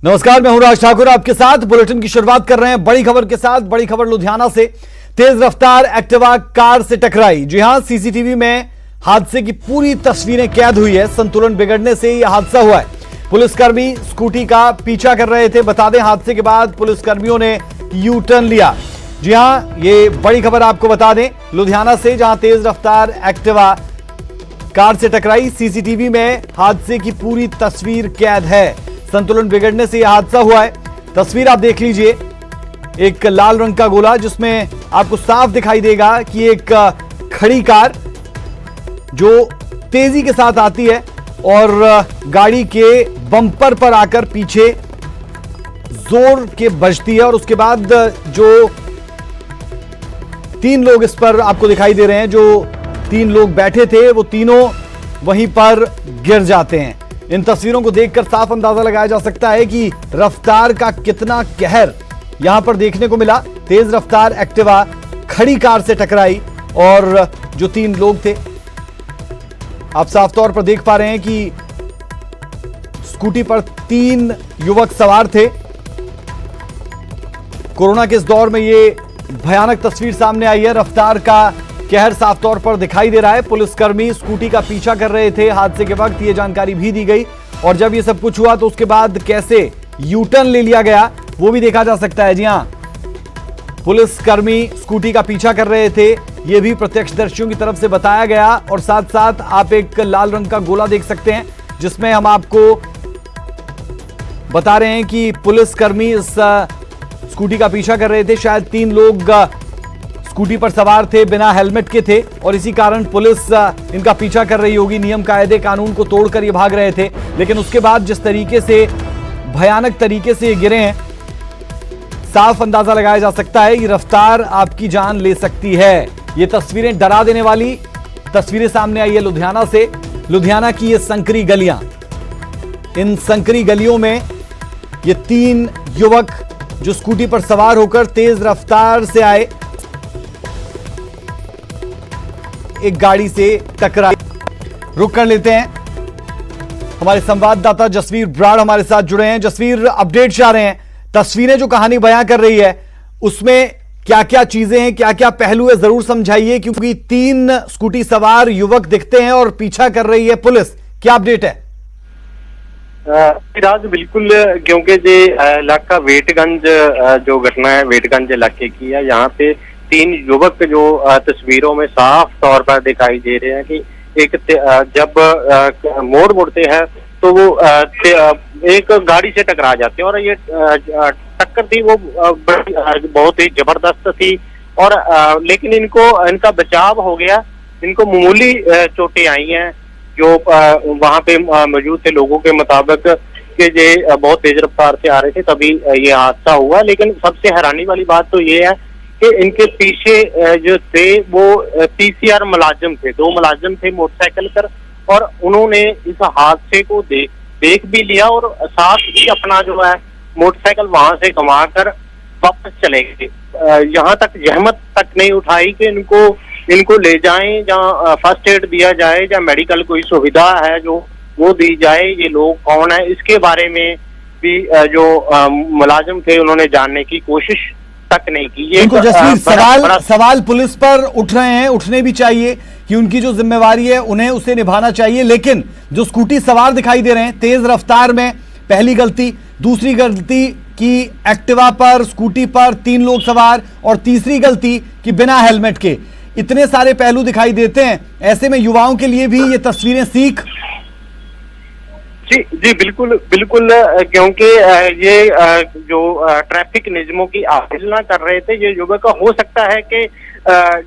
नमस्कार, मैं हूं राज ठाकुर। आपके साथ बुलेटिन की शुरुआत कर रहे हैं बड़ी खबर के साथ। बड़ी खबर लुधियाना से। तेज रफ्तार एक्टिवा कार से टकराई। जी हां, सीसीटीवी में हादसे की पूरी तस्वीरें कैद हुई है। संतुलन बिगड़ने से यह हादसा हुआ है। पुलिसकर्मी स्कूटी का पीछा कर रहे थे। बता दें, हादसे के बाद पुलिसकर्मियों ने यू टर्न लिया। जी हां, ये बड़ी खबर आपको बता दें लुधियाना से, जहां तेज रफ्तार एक्टिवा कार से टकराई। सीसीटीवी में हादसे की पूरी तस्वीर कैद है। संतुलन बिगड़ने से यह हादसा हुआ है। तस्वीर आप देख लीजिए। एक लाल रंग का गोला जिसमें आपको साफ दिखाई देगा कि एक खड़ी कार जो तेजी के साथ आती है और गाड़ी के बम्पर पर आकर पीछे जोर के बजती है, और उसके बाद जो 3 लोग इस पर आपको दिखाई दे रहे हैं, जो 3 लोग बैठे थे वो तीनों वहीं पर गिर जाते हैं। इन तस्वीरों को देखकर साफ अंदाजा लगाया जा सकता है कि रफ्तार का कितना कहर यहां पर देखने को मिला। तेज रफ्तार एक्टिवा खड़ी कार से टकराई और जो 3 लोग थे, आप साफ तौर पर देख पा रहे हैं कि स्कूटी पर 3 युवक सवार थे। कोरोना के इस दौर में ये भयानक तस्वीर सामने आई है। रफ्तार का कहर साफ तौर पर दिखाई दे रहा है। पुलिसकर्मी स्कूटी का पीछा कर रहे थे हादसे के वक्त, ये जानकारी भी दी गई। और जब ये सब कुछ हुआ तो उसके बाद कैसे यू टर्न ले लिया गया वो भी देखा जा सकता है। जी हां, पुलिसकर्मी स्कूटी का पीछा कर रहे थे, ये भी प्रत्यक्षदर्शियों की तरफ से बताया गया। और साथ साथ आप एक लाल रंग का गोला देख सकते हैं जिसमें हम आपको बता रहे हैं कि पुलिसकर्मी इस स्कूटी का पीछा कर रहे थे। शायद 3 लोग स्कूटी पर सवार थे, बिना हेलमेट के थे, और इसी कारण पुलिस इनका पीछा कर रही होगी। नियम कायदे कानून को तोड़कर ये भाग रहे थे। लेकिन उसके बाद जिस तरीके से भयानक तरीके से ये गिरे हैं, साफ अंदाजा लगाया जा सकता है कि रफ्तार आपकी जान ले सकती है। ये तस्वीरें डरा देने वाली तस्वीरें सामने आई है लुधियाना से। लुधियाना की ये संकरी गलियां, इन संकरी गलियों में ये 3 युवक जो स्कूटी पर सवार होकर तेज रफ्तार से आए, एक गाड़ी से टकराए। रुक कर लेते हैं, हमारे संवाददाता जसवीर ब्राड़ हमारे साथ जुड़े हैं। जसवीर, अपडेट चाह रहे हैं। तस्वीरें जो कहानी बयां कर रही है उसमें क्या क्या चीजें हैं, क्या क्या पहलू है, जरूर समझाइए, क्योंकि 3 स्कूटी सवार युवक दिखते हैं और पीछा कर रही है पुलिस। क्या अपडेट है? राज, बिल्कुल, क्योंकि जो इलाका वेटगंज जो घटना है वेटगंज इलाके की है, यहाँ पे 3 युवक जो तस्वीरों में साफ तौर पर दिखाई दे रहे हैं कि एक जब मोड़ मुड़ते हैं तो वो एक गाड़ी से टकरा जाते हैं। और ये टक्कर थी वो बहुत ही जबरदस्त थी, और लेकिन इनका बचाव हो गया। इनको मामूली चोटें आई हैं, जो वहां पे मौजूद थे लोगों के मुताबिक कि ये बहुत तेज रफ्तार से आ रहे थे, तभी ये हादसा हुआ। लेकिन सबसे हैरानी वाली बात तो ये है कि इनके पीछे जो थे वो PCR मुलाजिम थे, 2 मुलाजिम थे मोटरसाइकिल पर, और उन्होंने इस हादसे को देख भी लिया और साथ ही अपना जो है मोटरसाइकिल वहां से घुमाकर वापस चले गए। यहाँ तक जहमत तक नहीं उठाई कि इनको ले जाएं, जहाँ फर्स्ट एड दिया जाए, या मेडिकल कोई सुविधा है जो वो दी जाए। ये लोग कौन है इसके बारे में भी जो मुलाजिम थे उन्होंने जानने की कोशिश तक नहीं की। ये सवाल पुलिस पर उठ रहे हैं, उठने भी चाहिए कि उनकी जो जिम्मेवारी है उन्हें उसे निभाना चाहिए। लेकिन जो स्कूटी सवार दिखाई दे रहे हैं तेज रफ्तार में, पहली गलती, दूसरी गलती की एक्टिवा पर, स्कूटी पर 3 लोग सवार, और तीसरी गलती कि बिना हेलमेट के। इतने सारे पहलू दिखाई देते हैं। ऐसे में युवाओं के लिए भी ये तस्वीरें सीख। जी बिल्कुल, क्योंकि ये जो ट्रैफिक नियमों की अवहेलना कर रहे थे ये युवक, हो सकता है कि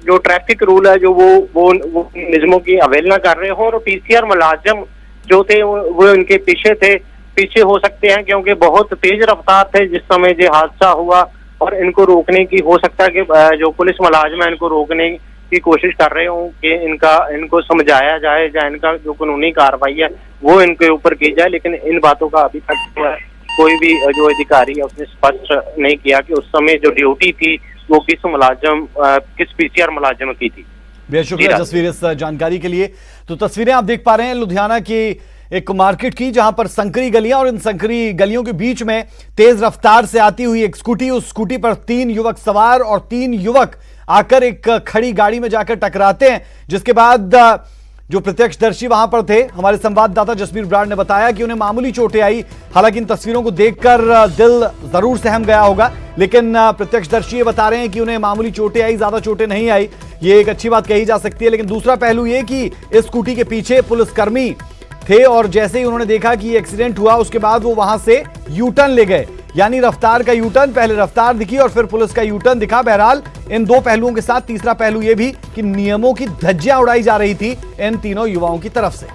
जो ट्रैफिक रूल है जो वो नियमों की अवहेलना कर रहे हो, और PCR मुलाजिम जो थे वो इनके पीछे हो सकते हैं, क्योंकि बहुत तेज रफ्तार थे जिस समय ये हादसा हुआ। और इनको रोकने की, हो सकता है कि जो पुलिस मुलाजिम है इनको रोकने की कोशिश कर रहे हो कि इनको समझाया जाए, या इनका जो कानूनी कार्रवाई है वो इनके ऊपर की जाए। लेकिन इन बातों का अभी तक कोई भी जो अधिकारी है उसने स्पष्ट नहीं किया कि उस समय जो ड्यूटी थी वो किस PCR मुलाजिम की थी। बेहद शुक्रिया जसवीर इस जानकारी के लिए। तो तस्वीरें आप देख पा रहे हैं लुधियाना की एक मार्केट की, जहां पर संकरी गलियां और इन संकरी गलियों के बीच में तेज रफ्तार से आती हुई एक स्कूटी, उस स्कूटी पर 3 युवक सवार और 3 युवक आकर एक खड़ी गाड़ी में जाकर टकराते हैं, जिसके बाद जो प्रत्यक्षदर्शी वहां पर थे, हमारे संवाददाता जसबीर ब्राड़ ने बताया कि उन्हें मामूली चोटें आई। हालांकि इन तस्वीरों को देखकर दिल जरूर सहम गया होगा, लेकिन प्रत्यक्षदर्शी ये बता रहे हैं कि उन्हें मामूली चोटें आई, ज्यादा चोटें नहीं आई। ये एक अच्छी बात कही जा सकती है। लेकिन दूसरा पहलू ये कि इस स्कूटी के पीछे पुलिसकर्मी थे और जैसे ही उन्होंने देखा कि एक्सीडेंट हुआ, उसके बाद वो वहां से यू टर्न ले गए, यानी रफ्तार का यू टर्न, पहले रफ्तार दिखी और फिर पुलिस का यू टर्न दिखा। बहरहाल इन दो पहलुओं के साथ तीसरा पहलू यह भी कि नियमों की धज्जियां उड़ाई जा रही थी इन तीनों युवाओं की तरफ से।